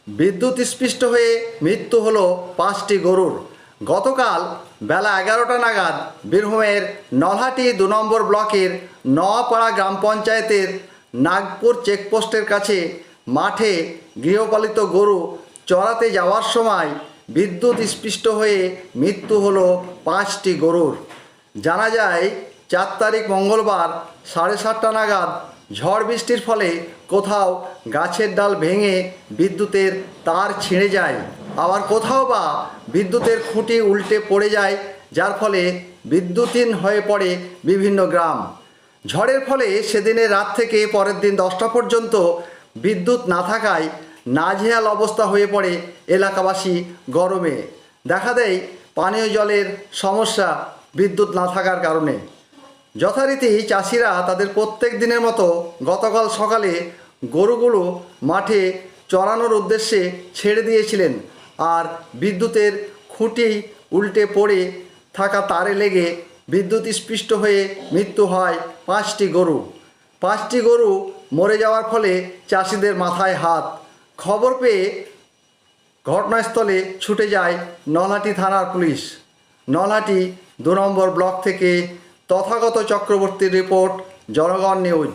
বিদ্যুৎ স্পৃষ্ট হয়ে মৃত্যু হলো 5টি গরুর। গতকাল বেলা 11টা নাগাদ বীরভূমের নলহাটি 2 নম্বর ব্লকের নওয়াপাড়া গ্রাম পঞ্চায়েতের নাগপুর চেকপোস্টের কাছে মাঠে গৃহপালিত গরু চরাতে যাওয়ার সময় বিদ্যুৎ স্পৃষ্ট হয়ে মৃত্যু হলো 5টি গরুর। জানা যায় 4 তারিখ মঙ্গলবার 7:30টা নাগাদ ঝড় বৃষ্টির ফলে কোথাও গাছের ডাল ভেঙে বিদ্যুতের তার ছিঁড়ে যায়, আবার কোথাও বা বিদ্যুতের খুঁটি উল্টে পড়ে যায়, যার ফলে বিদ্যুৎহীন হয়ে পড়ে বিভিন্ন গ্রাম। ঝড়ের ফলে সেদিনের রাত থেকে পরের দিন 10টা পর্যন্ত বিদ্যুৎ না থাকায় নাজেহাল অবস্থা হয়ে পড়ে এলাকাবাসী। গরমে দেখা দেয় পানীয় জলের সমস্যা বিদ্যুৎ না থাকার কারণে। যথারীতি চাষিরা তাদের প্রত্যেক দিনের মতো গতকাল সকালে গরুগুলো মাঠে চরানোর উদ্দেশ্যে ছেড়ে দিয়েছিলেন, আর বিদ্যুতের খুঁটি উল্টে পড়ে থাকা তারে লেগে বিদ্যুৎ স্পৃষ্ট হয়ে মৃত্যু হয় 5টি গরু। 5টি গরু মরে যাওয়ার ফলে চাষিদের মাথায় হাত। খবর পেয়ে ঘটনাস্থলে ছুটে যায় নলহাটি থানার পুলিশ। নলহাটি 2 নম্বর ব্লক থেকে তথাগত চক্রবর্তীর রিপোর্ট, জনগণ নিউজ।